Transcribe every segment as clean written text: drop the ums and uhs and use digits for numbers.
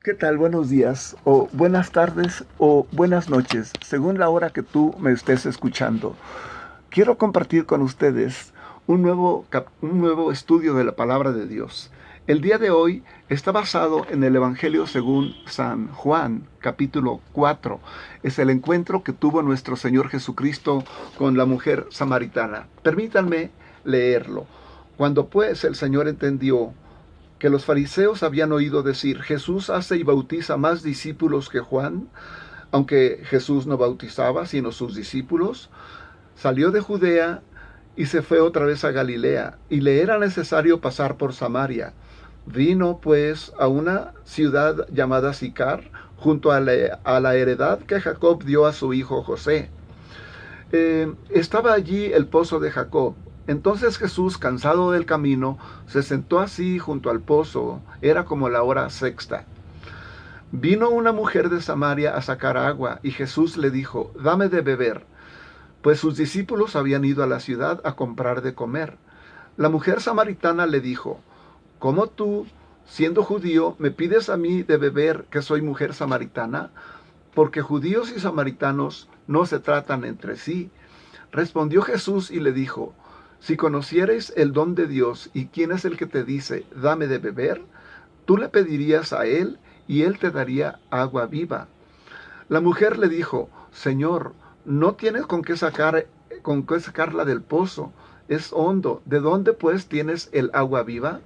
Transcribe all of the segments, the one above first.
¿Qué tal? Buenos días, o buenas tardes, o buenas noches, según la hora que tú me estés escuchando. Quiero compartir con ustedes un nuevo estudio de la palabra de Dios. El día de hoy está basado en el Evangelio según San Juan, capítulo 4. Es el encuentro que tuvo nuestro Señor Jesucristo con la mujer samaritana. Permítanme leerlo. Cuando pues el Señor entendió que los fariseos habían oído decir: Jesús hace y bautiza más discípulos que Juan, aunque Jesús no bautizaba sino sus discípulos, salió de Judea y se fue otra vez a Galilea, y le era necesario pasar por Samaria. Vino pues a una ciudad llamada Sicar, junto a la heredad que Jacob dio a su hijo José. Estaba allí el pozo de Jacob. Entonces Jesús, cansado del camino, se sentó así junto al pozo. Era como la hora sexta. Vino una mujer de Samaria a sacar agua, y Jesús le dijo: dame de beber, pues sus discípulos habían ido a la ciudad a comprar de comer. La mujer samaritana le dijo: ¿cómo tú, siendo judío, me pides a mí de beber, que soy mujer samaritana? Porque judíos y samaritanos no se tratan entre sí. Respondió Jesús y le dijo: si conocierais el don de Dios y quién es el que te dice: dame de beber, tú le pedirías a él y él te daría agua viva. La mujer le dijo: Señor, no tienes con qué sacarla del pozo, es hondo. ¿De dónde pues tienes el agua viva?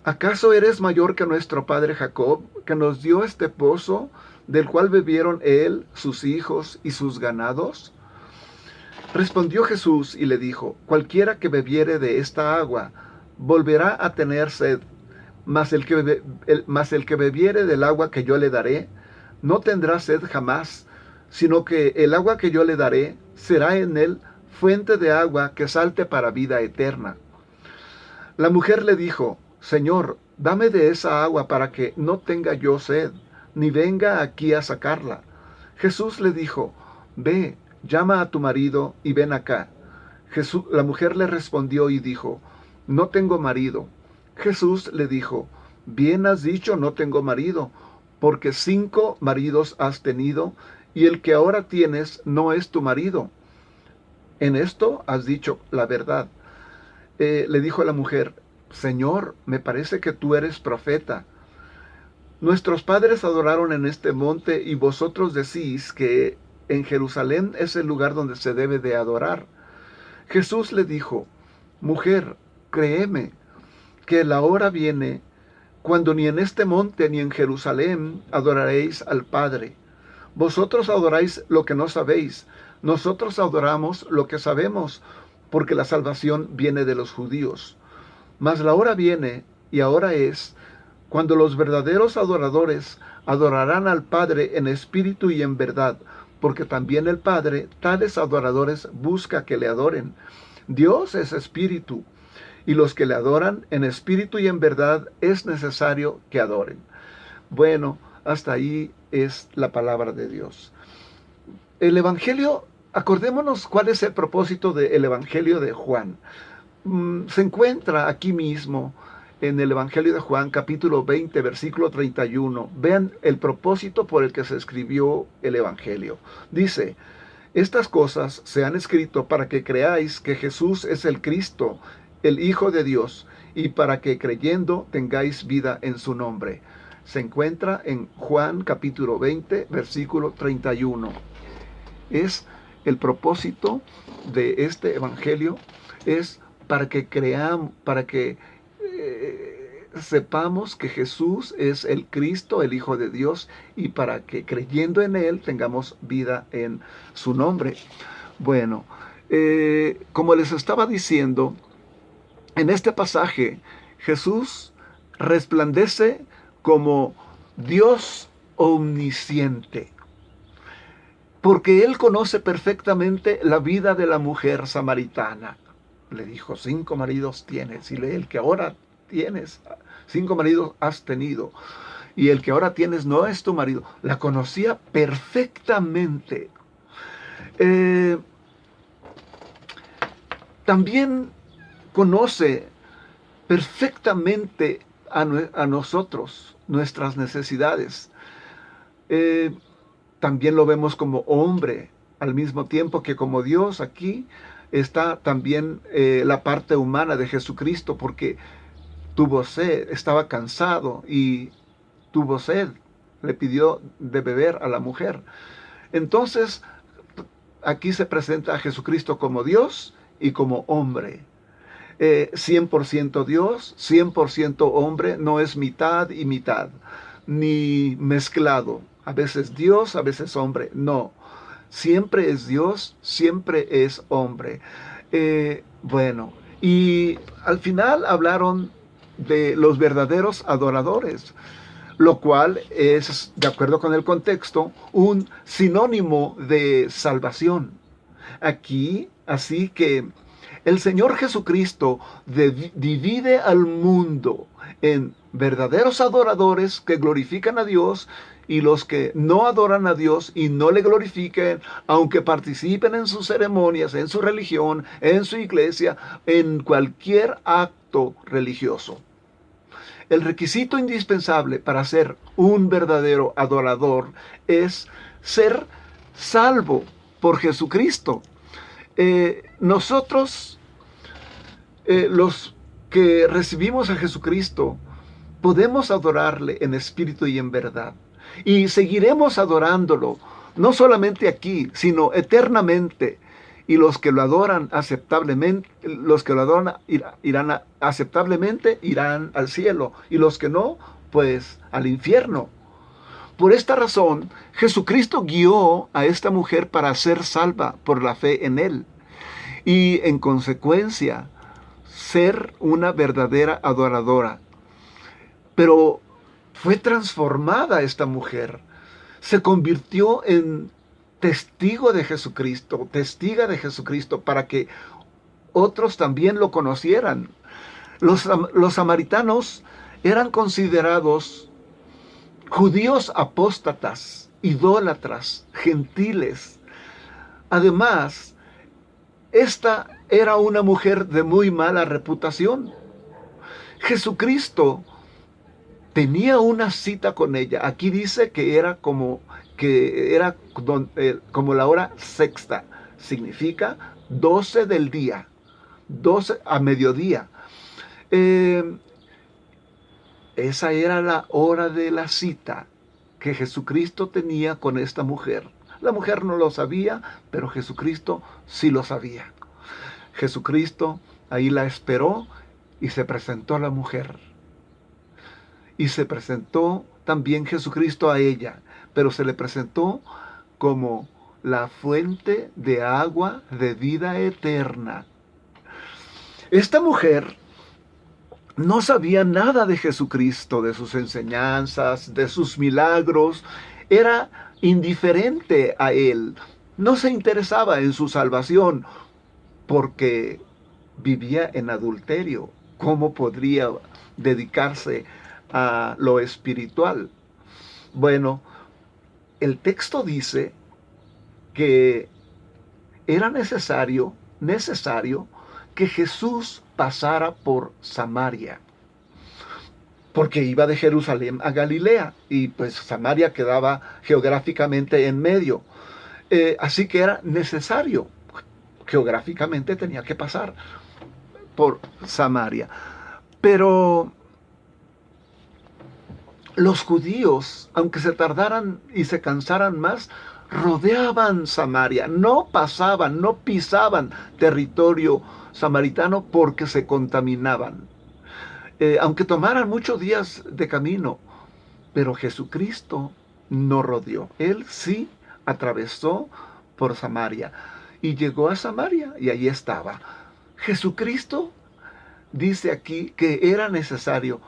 ¿Acaso eres mayor que nuestro padre Jacob, que nos dio este pozo, del cual bebieron él, sus hijos y sus ganados? Respondió Jesús y le dijo: cualquiera que bebiere de esta agua volverá a tener sed, mas el que bebiere del agua que yo le daré no tendrá sed jamás, sino que el agua que yo le daré será en él fuente de agua que salte para vida eterna. La mujer le dijo: Señor, dame de esa agua para que no tenga yo sed, ni venga aquí a sacarla. Jesús le dijo: ve, llama a tu marido y ven acá. La mujer le respondió y dijo: no tengo marido. Jesús le dijo: bien has dicho, no tengo marido, porque 5 maridos has tenido, y el que ahora tienes no es tu marido. En esto has dicho la verdad. Le dijo la mujer: Señor, me parece que tú eres profeta. Nuestros padres adoraron en este monte, y vosotros decís que en Jerusalén es el lugar donde se debe de adorar. Jesús le dijo: mujer, créeme, que la hora viene cuando ni en este monte ni en Jerusalén adoraréis al Padre. Vosotros adoráis lo que no sabéis, nosotros adoramos lo que sabemos, porque la salvación viene de los judíos. Mas la hora viene, y ahora es, cuando los verdaderos adoradores adorarán al Padre en espíritu y en verdad, porque también el Padre tales adoradores busca que le adoren. Dios es espíritu, y los que le adoran en espíritu y en verdad es necesario que adoren. Bueno, hasta ahí es la palabra de Dios. El Evangelio, acordémonos cuál es el propósito del Evangelio de Juan. Se encuentra aquí mismo en el Evangelio de Juan, capítulo 20, versículo 31. Vean el propósito por el que se escribió el Evangelio. Dice: estas cosas se han escrito para que creáis que Jesús es el Cristo, el Hijo de Dios, y para que creyendo tengáis vida en su nombre. Se encuentra en Juan capítulo 20, versículo 31. Es el propósito de este evangelio, es para que creamos, para que sepamos que Jesús es el Cristo, el Hijo de Dios, y para que creyendo en Él tengamos vida en su nombre. Bueno, como les estaba diciendo, en este pasaje Jesús resplandece como Dios omnisciente, porque Él conoce perfectamente la vida de la mujer samaritana. Le dijo: 5 maridos tienes, y el que ahora tienes, 5 maridos has tenido, y el que ahora tienes no es tu marido. La conocía perfectamente. También conoce perfectamente a nosotros. nuestras necesidades. También lo vemos como hombre, al mismo tiempo que como Dios. Aquí está también la parte humana de Jesucristo, porque tuvo sed, estaba cansado y tuvo sed, le pidió de beber a la mujer. Entonces, aquí se presenta a Jesucristo como Dios y como hombre. 100% Dios, 100% hombre, no es mitad y mitad, ni mezclado. A veces Dios, a veces hombre. No, siempre es Dios, siempre es hombre. Bueno, y al final hablaron de los verdaderos adoradores, lo cual es, de acuerdo con el contexto, un sinónimo de salvación. Aquí, así que el Señor Jesucristo divide al mundo en verdaderos adoradores que glorifican a Dios y los que no adoran a Dios y no le glorifiquen, aunque participen en sus ceremonias, en su religión, en su iglesia, en cualquier acto religioso. El requisito indispensable para ser un verdadero adorador es ser salvo por Jesucristo. Nosotros, los que recibimos a Jesucristo, podemos adorarle en espíritu y en verdad. Y seguiremos adorándolo, no solamente aquí, sino eternamente. Y los que lo adoran aceptablemente, aceptablemente irán al cielo. Y los que no, pues al infierno. Por esta razón, Jesucristo guió a esta mujer para ser salva por la fe en Él. Y en consecuencia, ser una verdadera adoradora. Pero fue transformada esta mujer. Se convirtió en testigo de Jesucristo, testiga de Jesucristo, para que otros también lo conocieran. Los samaritanos eran considerados judíos apóstatas, idólatras, gentiles. Además, esta era una mujer de muy mala reputación. Jesucristo tenía una cita con ella. Aquí dice que era como la hora sexta. Significa 12 del día, 12 a mediodía. Esa era la hora de la cita que Jesucristo tenía con esta mujer. La mujer no lo sabía, pero Jesucristo sí lo sabía. Jesucristo ahí la esperó y se presentó a la mujer. Y se presentó también Jesucristo a ella, pero se le presentó como la fuente de agua de vida eterna. Esta mujer no sabía nada de Jesucristo, de sus enseñanzas, de sus milagros. Era indiferente a Él. No se interesaba en su salvación porque vivía en adulterio. ¿Cómo podría dedicarse a lo espiritual? Bueno, el texto dice que era necesario que Jesús pasara por Samaria, porque iba de Jerusalén a Galilea, y pues Samaria quedaba geográficamente en medio. Así que era necesario, geográficamente tenía que pasar por Samaria. Pero los judíos, aunque se tardaran y se cansaran más, rodeaban Samaria, no pasaban, no pisaban territorio samaritano porque se contaminaban. Aunque tomaran muchos días de camino, pero Jesucristo no rodeó. Él sí atravesó por Samaria y llegó a Samaria y allí estaba. Jesucristo dice aquí que era necesario,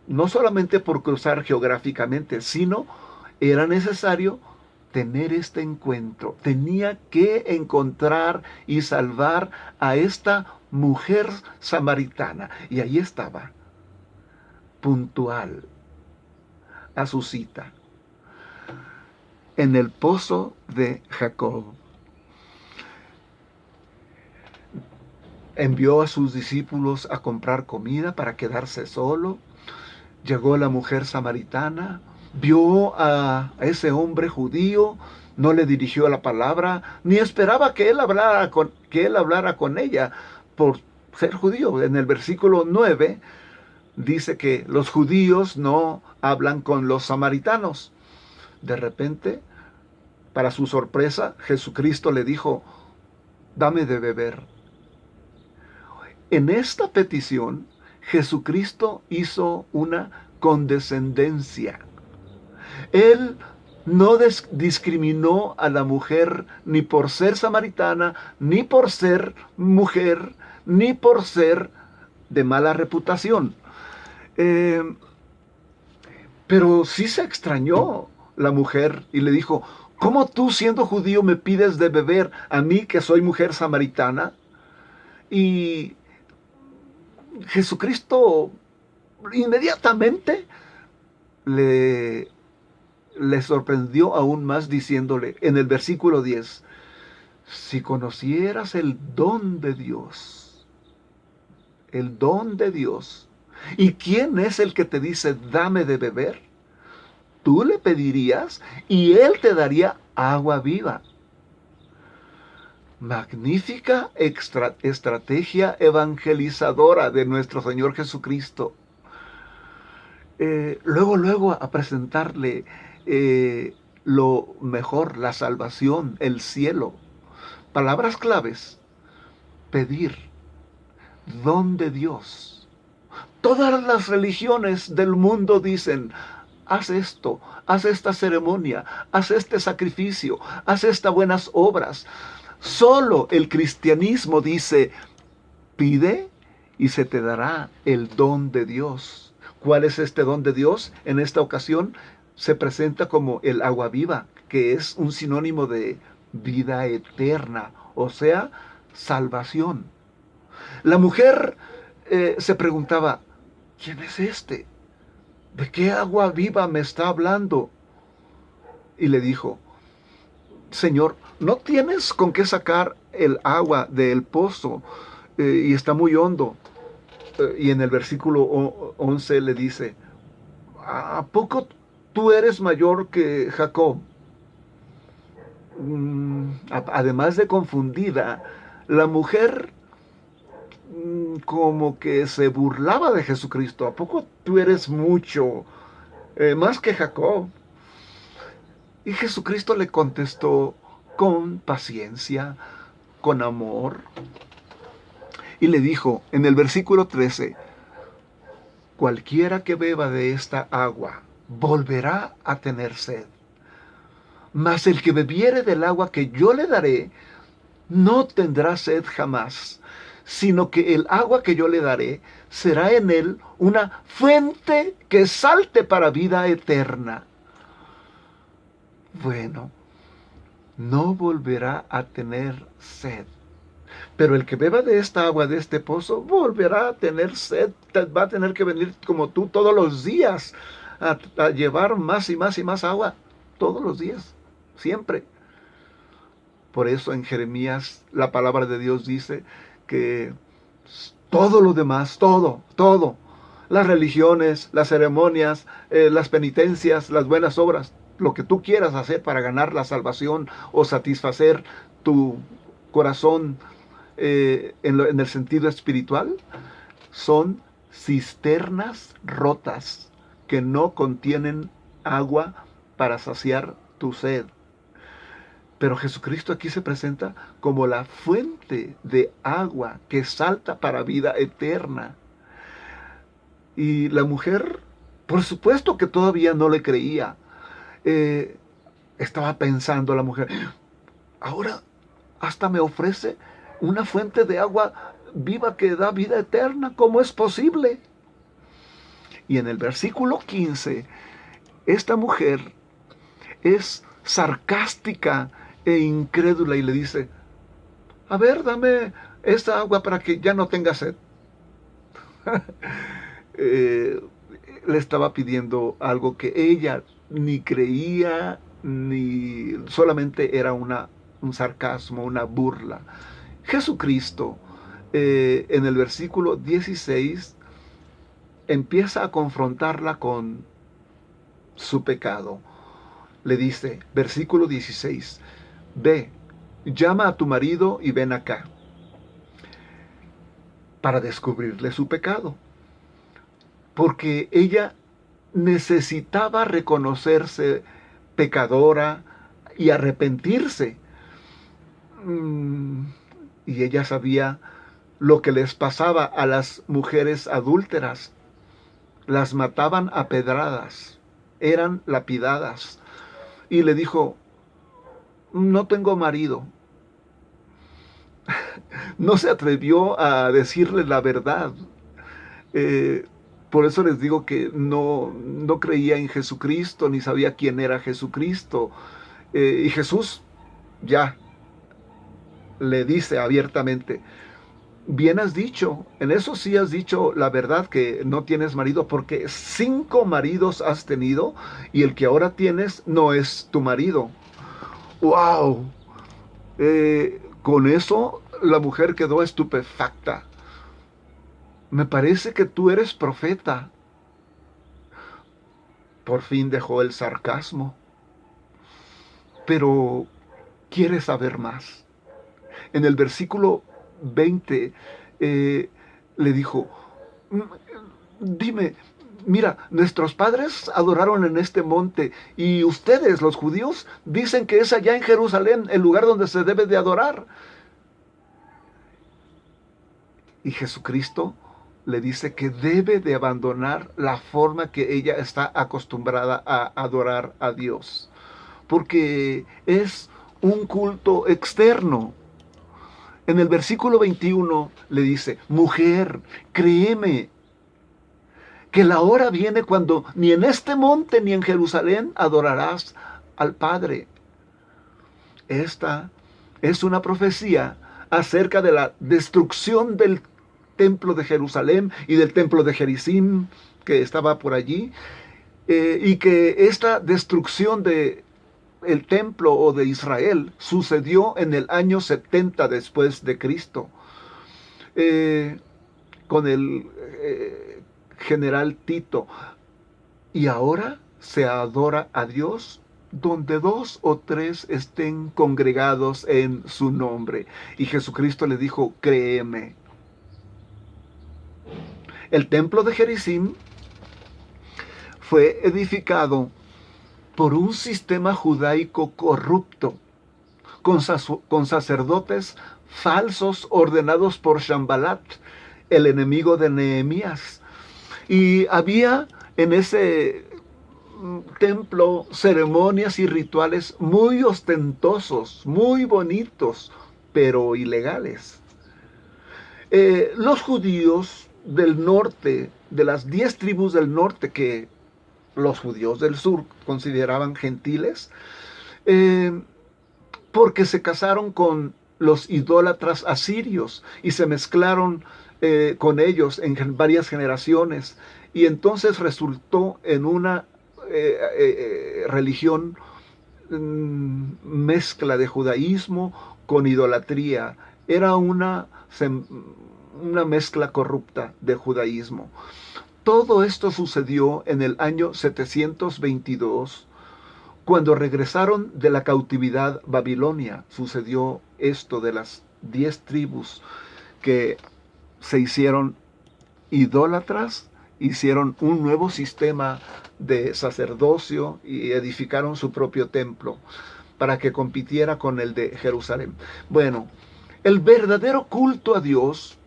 no solamente por cruzar geográficamente, sino era necesario tener este encuentro. Tenía que encontrar y salvar a esta mujer samaritana. Y ahí estaba, puntual a su cita, en el pozo de Jacob. Envió a sus discípulos a comprar comida para quedarse solo. Llegó la mujer samaritana, vio a ese hombre judío, no le dirigió la palabra, ni esperaba que él hablara con ella por ser judío. En el versículo 9 dice que los judíos no hablan con los samaritanos. De repente, para su sorpresa, Jesucristo le dijo: dame de beber. En esta petición, Jesucristo hizo una condescendencia. Él no discriminó a la mujer ni por ser samaritana, ni por ser mujer, ni por ser de mala reputación. Pero sí se extrañó la mujer y le dijo: ¿cómo tú, siendo judío, me pides de beber a mí, que soy mujer samaritana? Y Jesucristo inmediatamente le sorprendió aún más, diciéndole en el versículo 10, si conocieras el don de Dios, ¿y quién es el que te dice dame de beber? Tú le pedirías y él te daría agua viva. Magnífica estrategia evangelizadora de nuestro Señor Jesucristo. Luego a presentarle lo mejor, la salvación, el cielo. Palabras claves: pedir, don de Dios. Todas las religiones del mundo dicen: haz esto, haz esta ceremonia, haz este sacrificio, haz estas buenas obras. Solo el cristianismo dice: pide y se te dará el don de Dios. ¿Cuál es este don de Dios? En esta ocasión se presenta como el agua viva, que es un sinónimo de vida eterna, o sea, salvación. La mujer se preguntaba: ¿quién es este? ¿De qué agua viva me está hablando? Y le dijo: Señor, ¿no tienes con qué sacar el agua del pozo? Y está muy hondo. Y en el versículo 11 le dice: ¿a poco tú eres mayor que Jacob? Además de confundida, la mujer como que se burlaba de Jesucristo. ¿A poco tú eres mucho más que Jacob? Y Jesucristo le contestó con paciencia, con amor, y le dijo en el versículo 13: cualquiera que beba de esta agua volverá a tener sed, mas el que bebiere del agua que yo le daré no tendrá sed jamás, sino que el agua que yo le daré será en él una fuente que salte para vida eterna. Bueno, no volverá a tener sed, pero el que beba de esta agua, de este pozo, volverá a tener sed. Va a tener que venir como tú todos los días a llevar más y más y más agua, todos los días, siempre. Por eso en Jeremías la palabra de Dios dice que todo lo demás, todo, las religiones, las ceremonias, las penitencias, las buenas obras, lo que tú quieras hacer para ganar la salvación o satisfacer tu corazón en el sentido espiritual, son cisternas rotas que no contienen agua para saciar tu sed. Pero Jesucristo aquí se presenta como la fuente de agua que salta para vida eterna. Y la mujer, por supuesto que todavía no le creía. Estaba pensando la mujer: ahora hasta me ofrece una fuente de agua viva que da vida eterna. ¿Cómo es posible? Y en el versículo 15, esta mujer es sarcástica e incrédula y le dice: a ver, dame esta agua para que ya no tenga sed. Le estaba pidiendo algo que ella ni creía, ni solamente era un sarcasmo, una burla. Jesucristo, en el versículo 16, empieza a confrontarla con su pecado. Le dice, versículo 16, ve, llama a tu marido y ven acá, para descubrirle su pecado. Porque ella necesitaba reconocerse pecadora y arrepentirse. Y ella sabía lo que les pasaba a las mujeres adúlteras. Las mataban a pedradas, eran lapidadas. Y le dijo, no tengo marido. No se atrevió a decirle la verdad. Por eso les digo que no creía en Jesucristo, ni sabía quién era Jesucristo. Y Jesús ya le dice abiertamente, bien has dicho, en eso sí has dicho la verdad, que no tienes marido, porque 5 maridos has tenido y el que ahora tienes no es tu marido. ¡Wow! Con eso la mujer quedó estupefacta. Me parece que tú eres profeta. Por fin dejó el sarcasmo, pero quiere saber más. En el versículo 20 le dijo, dime, mira, nuestros padres adoraron en este monte y ustedes, los judíos, dicen que es allá en Jerusalén el lugar donde se debe de adorar. Y Jesucristo le dice que debe de abandonar la forma que ella está acostumbrada a adorar a Dios, porque es un culto externo. En el versículo 21 le dice, mujer, créeme, que la hora viene cuando ni en este monte ni en Jerusalén adorarás al Padre. Esta es una profecía acerca de la destrucción del templo de Jerusalén y del templo de Gerizim, que estaba por allí, y que esta destrucción de el templo o de Israel sucedió en el año 70 después de Cristo, con el general Tito. Y ahora se adora a Dios donde 2 o 3 estén congregados en su nombre. Y Jesucristo le dijo, créeme. El templo de Gerizim fue edificado por un sistema judaico corrupto, con sacerdotes falsos ordenados por Sanballat, el enemigo de Nehemías. Y había en ese templo ceremonias y rituales muy ostentosos, muy bonitos, pero ilegales. Los judíos del norte, de las 10 tribus del norte que los judíos del sur consideraban gentiles, porque se casaron con los idólatras asirios y se mezclaron con ellos en varias generaciones, y entonces resultó en una religión mezcla de judaísmo con idolatría. Era una mezcla corrupta de judaísmo. Todo esto sucedió en el año 722, cuando regresaron de la cautividad babilonia. Sucedió esto de las 10 tribus que se hicieron idólatras, hicieron un nuevo sistema de sacerdocio y edificaron su propio templo para que compitiera con el de Jerusalén. Bueno, el verdadero culto a Dios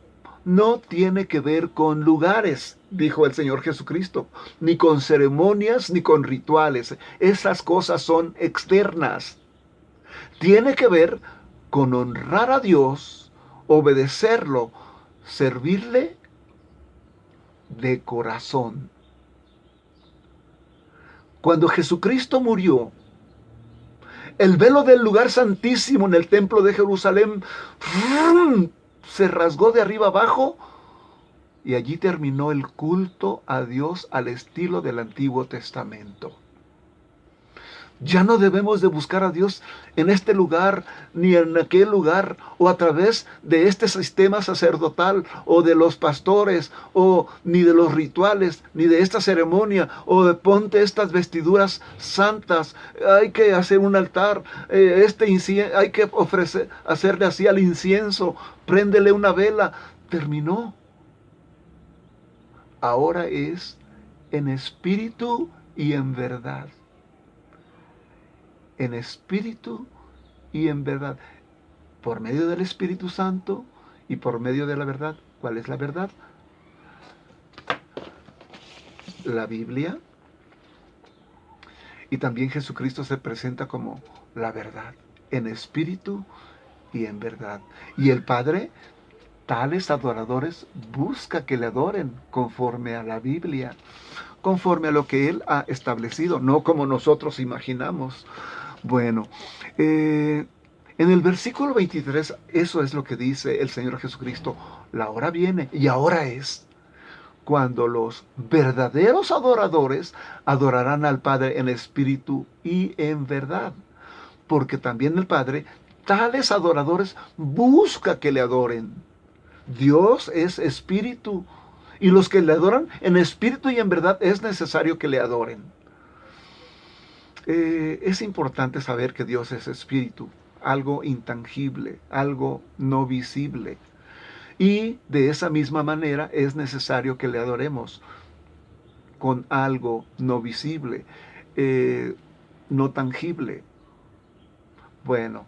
no tiene que ver con lugares, dijo el Señor Jesucristo, ni con ceremonias, ni con rituales. Esas cosas son externas. Tiene que ver con honrar a Dios, obedecerlo, servirle de corazón. Cuando Jesucristo murió, el velo del lugar santísimo en el templo de Jerusalén se rasgó de arriba abajo y allí terminó el culto a Dios al estilo del Antiguo Testamento. Ya no debemos de buscar a Dios en este lugar, ni en aquel lugar, o a través de este sistema sacerdotal, o de los pastores, o ni de los rituales, ni de esta ceremonia, o de ponte estas vestiduras santas. Hay que hacer un altar, hay que hacerle así al incienso, préndele una vela. Terminó. Ahora es en espíritu y en verdad. En espíritu y en verdad, por medio del Espíritu Santo y por medio de la verdad. ¿Cuál es la verdad? La Biblia. Y también Jesucristo se presenta como la verdad, en espíritu y en verdad. Y el Padre, tales adoradores, busca que le adoren conforme a la Biblia, conforme a lo que Él ha establecido, no como nosotros imaginamos. Bueno, en el versículo 23, eso es lo que dice el Señor Jesucristo. La hora viene y ahora es cuando los verdaderos adoradores adorarán al Padre en espíritu y en verdad. Porque también el Padre, tales adoradores, busca que le adoren. Dios es espíritu. Y los que le adoran en espíritu y en verdad es necesario que le adoren. Es importante saber que Dios es espíritu, algo intangible, algo no visible. Y de esa misma manera es necesario que le adoremos con algo no visible, no tangible. Bueno,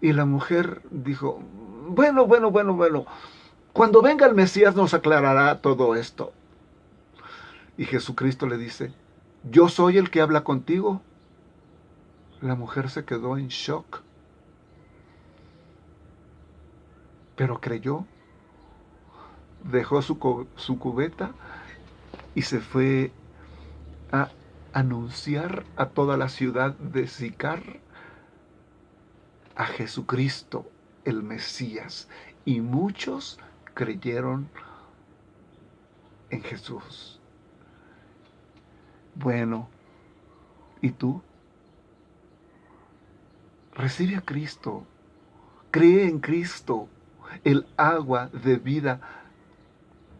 y la mujer dijo, bueno, cuando venga el Mesías nos aclarará todo esto. Y Jesucristo le dice, yo soy el que habla contigo. La mujer se quedó en shock, pero creyó, dejó su cubeta y se fue a anunciar a toda la ciudad de Sicar a Jesucristo, el Mesías. Y muchos creyeron en Jesús. Bueno, ¿y tú? Recibe a Cristo, cree en Cristo, el agua de vida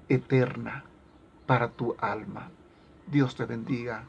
eterna para tu alma. Dios te bendiga.